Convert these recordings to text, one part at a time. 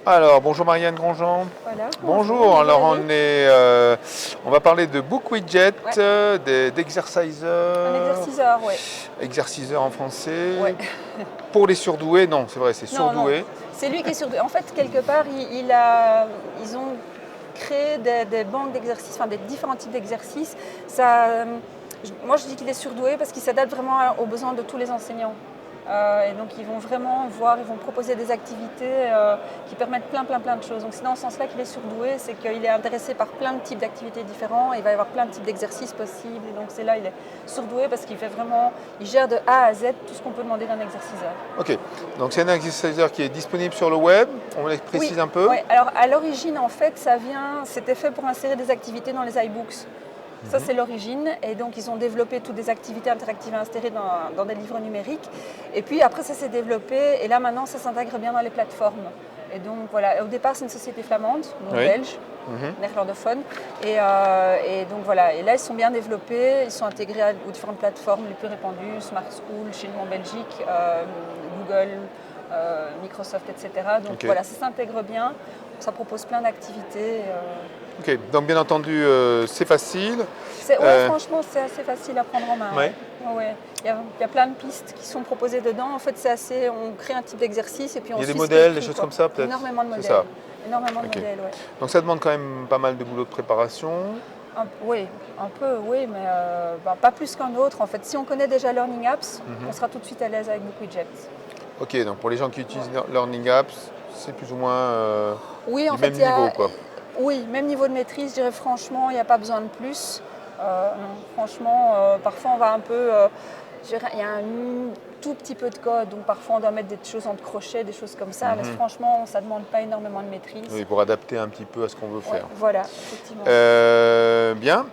Alors, bonjour Marianne Grandjean. Voilà, Bonjour, alors on va parler de BookWidget, ouais, un d'exerciseurs, exerciceur, ouais. exerciceurs en français. Ouais. Pour les surdoués, non, c'est vrai, c'est Non, non, surdoué. c'est lui qui est sur. En fait, quelque part, ils ont créé des banques d'exercices, enfin des différents types d'exercices. Moi, je dis qu'il est surdoué parce qu'il s'adapte vraiment aux besoins de tous les enseignants. Et donc, ils vont vraiment voir, ils vont proposer des activités qui permettent plein de choses. Donc, c'est dans ce sens-là qu'il est surdoué, c'est qu'il est intéressé par plein de types d'activités différents. Il va y avoir plein de types d'exercices possibles. Et donc, c'est là il est surdoué parce qu'il fait vraiment, il gère de A à Z tout ce qu'on peut demander d'un exerciceur. Ok, donc c'est un exercice qui est disponible sur le web, on le Oui, précise un peu. ouais. Alors à l'origine, en fait, c'était fait pour insérer des activités dans les iBooks. Ça, c'est l'origine. Et donc, ils ont développé toutes des activités interactives à insérer dans des livres numériques. Et puis, après, ça s'est développé. Et là, maintenant, ça s'intègre bien dans les plateformes. Et donc, voilà. Au départ, c'est une société flamande, donc Oui. belge, néerlandophone. Et donc, voilà. Et là, ils sont bien développés. Ils sont intégrés aux différentes plateformes les plus répandues, Smart School, chez nous en Belgique, Google, Microsoft, etc. Donc, voilà, ça s'intègre bien. Ça propose plein d'activités. Ok, donc bien entendu, c'est facile. Franchement, c'est assez facile à prendre en main. Ouais. Ouais. Il y a plein de pistes qui sont proposées dedans. En fait, on crée un type d'exercice et puis on Il y a des suit ce qui modèles, est des écrit, choses quoi. comme ça peut-être. Énormément de C'est modèles. ça. Énormément de Ok. modèles, ouais. Donc ça demande quand même pas mal de boulot de préparation. Oui, un peu, oui, mais pas plus qu'un autre. En fait, si on connaît déjà Learning Apps, on sera tout de suite à l'aise avec BookWidget. Ok, donc pour les gens qui utilisent Learning Apps, c'est plus ou moins Oui, en du fait, même niveau, quoi. oui, même niveau de maîtrise, je dirais franchement, il n'y a pas besoin de plus. Non, franchement, parfois on va un peu. Je dirais, il y a un tout petit peu de code, donc parfois on doit mettre des choses entre crochets, des choses comme ça, mais franchement, ça ne demande pas énormément de maîtrise. Oui, pour adapter un petit peu à ce qu'on veut Ouais, faire. voilà, effectivement. Bien.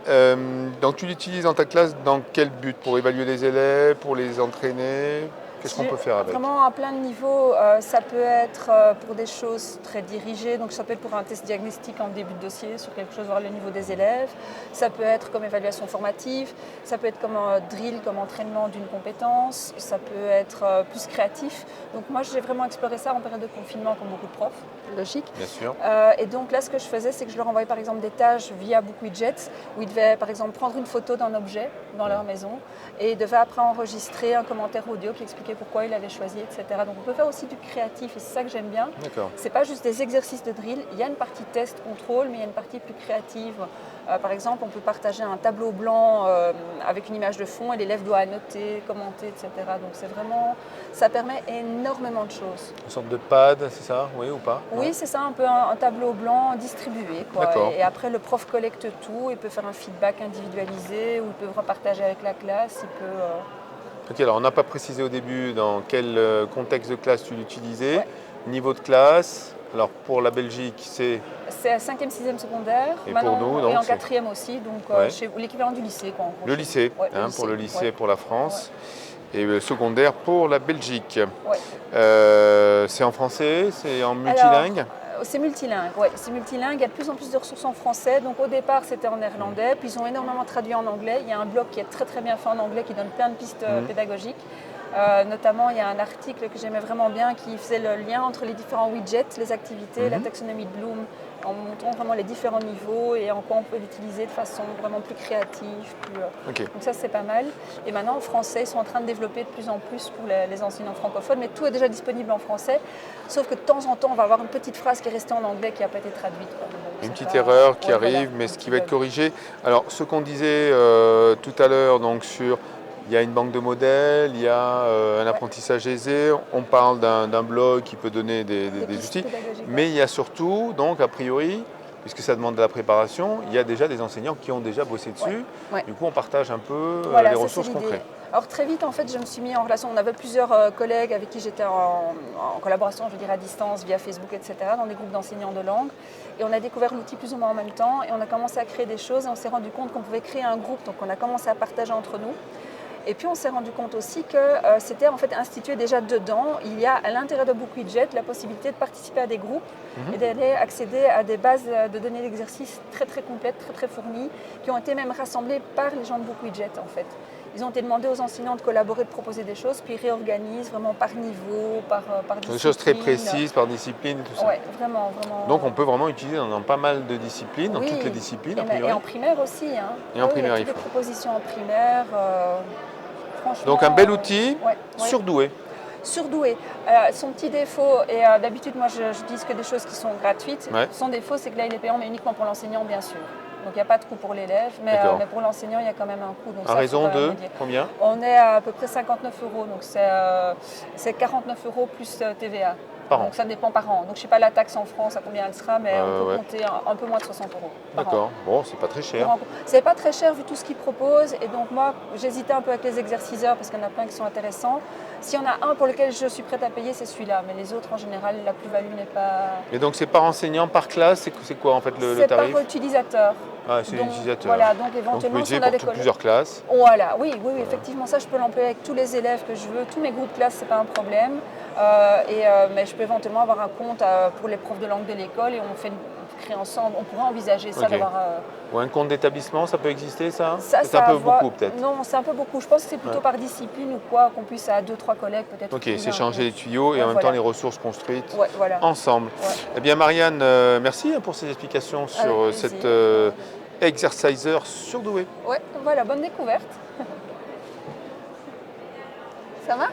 Donc tu l'utilises dans ta classe dans quel but? Pour évaluer les élèves, pour les entraîner? Qu'est-ce qu'on peut faire avec? Vraiment à plein de niveaux, ça peut être pour des choses très dirigées, donc ça peut être pour un test diagnostic en début de dossier sur quelque chose, voir le niveau des élèves, ça peut être comme évaluation formative, ça peut être comme drill, comme entraînement d'une compétence, ça peut être plus créatif. Donc moi j'ai vraiment exploré ça en période de confinement comme beaucoup de profs, logique. Bien sûr. Et donc là ce que je faisais c'est que je leur envoyais par exemple des tâches via BookWidget où ils devaient par exemple prendre une photo d'un objet dans leur maison et ils devaient après enregistrer un commentaire audio qui expliquait pourquoi il avait choisi, etc. Donc on peut faire aussi du créatif et c'est ça que j'aime bien. D'accord. C'est pas juste des exercices de drill, il y a une partie test, contrôle, mais il y a une partie plus créative. Par exemple, on peut partager un tableau blanc avec une image de fond et l'élève doit annoter, commenter, etc. Donc c'est vraiment, ça permet énormément de choses. Une sorte de pad, c'est ça? Oui ou pas? Oui, Non. c'est ça, un peu un tableau blanc distribué, quoi. D'accord. Et après, le prof collecte tout, il peut faire un feedback individualisé, ou il peut repartager avec la classe, il peut... Ok, alors on n'a pas précisé au début dans quel contexte de classe tu l'utilisais. Ouais. Niveau de classe, alors pour la Belgique, c'est C'est à 5e, 6e secondaire, Et maintenant, pour nous, donc, et en c'est 4e aussi, donc Ouais. l'équivalent du lycée, quoi, en gros, le chez lycée, nous. Ouais, pour le lycée ouais. pour la France, et le secondaire pour la Belgique. Ouais. C'est en français, c'est en Alors, multilingue? c'est multilingue, ouais, c'est multilingue. Il y a de plus en plus de ressources en français. Donc au départ, c'était en néerlandais, puis ils ont énormément traduit en anglais. Il y a un blog qui est très bien fait en anglais qui donne plein de pistes pédagogiques. Notamment, il y a un article que j'aimais vraiment bien qui faisait le lien entre les différents widgets, les activités, la taxonomie de Bloom, en montrant vraiment les différents niveaux et en quoi on peut l'utiliser de façon vraiment plus créative. Ok. Donc ça, c'est pas mal. Et maintenant, en français, ils sont en train de développer de plus en plus pour les enseignants francophones, mais tout est déjà disponible en français. Sauf que de temps en temps, on va avoir une petite phrase qui est restée en anglais qui n'a pas été traduite. Donc, Une c'est petite pas... erreur qui Ouais, arrive, voilà, mais un ce qui petit va être bug. corrigé. Alors, ce qu'on disait tout à l'heure, donc sur, il y a une banque de modèles, il y a un Ouais. apprentissage aisé, on parle d'un blog qui peut donner des pistes outils, pédagogiques, mais ouais. il y a surtout, donc a priori, puisque ça demande de la préparation, il y a déjà des enseignants qui ont déjà bossé Ouais, dessus. ouais. Du coup, on partage un peu Voilà, les ça c'est ressources l'idée. concrètes. Alors très vite, en fait, je me suis mis en relation. On avait plusieurs collègues avec qui j'étais en collaboration, je veux dire à distance, via Facebook, etc., dans des groupes d'enseignants de langue. Et on a découvert l'outil plus ou moins en même temps. Et on a commencé à créer des choses. Et on s'est rendu compte qu'on pouvait créer un groupe. Donc on a commencé à partager entre nous. Et puis on s'est rendu compte aussi que c'était en fait institué déjà dedans. Il y a à l'intérieur de BookWidget la possibilité de participer à des groupes et d'aller accéder à des bases de données d'exercice très complètes, très fournies, qui ont été même rassemblées par les gens de BookWidget en fait. Ils ont été demandés aux enseignants de collaborer, de proposer des choses, puis ils réorganisent vraiment par niveau, par discipline. Des choses très précises par discipline et tout ça. Oui, vraiment, vraiment. Donc on peut vraiment utiliser dans pas mal de disciplines, dans Oui, toutes les disciplines a et priori. en primaire aussi. Hein. Et en Oui, primaire, il y a toutes les propositions en primaire. Franchement, Donc un bel outil, ouais, ouais. surdoué. Surdoué. Son petit défaut, et d'habitude moi je dis que des choses qui sont gratuites, Ouais. son défaut c'est que là il est payant mais uniquement pour l'enseignant bien sûr. Donc il n'y a pas de coût pour l'élève, mais pour l'enseignant il y a quand même un coût. Donc À ça, raison faut quand même de le dire. combien? On est à peu près 59 €, donc c'est 49 € plus TVA. Par an. Donc ça dépend par an. Donc je ne sais pas la taxe en France à combien elle sera, mais on peut ouais. compter un peu moins de 60 € par an. D'accord, bon, c'est pas très cher. C'est pas très cher vu tout ce qu'ils proposent, et donc moi j'hésitais un peu avec les exerciceurs parce qu'il y en a plein qui sont intéressants. S'il y en a un pour lequel je suis prête à payer, c'est celui-là, mais les autres en général la plus-value n'est pas. Et donc c'est par enseignant, par classe, c'est quoi en fait le C'est tarif? par utilisateur. Ah, c'est Donc, l'utilisateur. voilà, donc Donc vous éventuellement pouvez si on utiliser a des pour collègues. plusieurs classes. Voilà, oui, effectivement, ça je peux l'employer avec tous les élèves que je veux, tous mes groupes de classe, c'est pas un problème. Mais je peux éventuellement avoir un compte pour les profs de langue de l'école et on crée ensemble, on pourrait envisager ça Ok. d'avoir. Ou un compte d'établissement, ça peut exister ça? Ça C'est un peu beaucoup peut-être. Non, c'est un peu beaucoup. Je pense que c'est plutôt par discipline ou quoi, qu'on puisse à 2-3 collègues peut-être. Ok, trouver un s'échanger les compte. tuyaux et Ouais, en même temps voilà. les ressources construites Ouais, voilà. ensemble. Ouais. Eh bien Marianne, merci pour ces explications sur Avec cet plaisir. exerciser surdoué. Ouais, voilà, bonne découverte. Ça marche?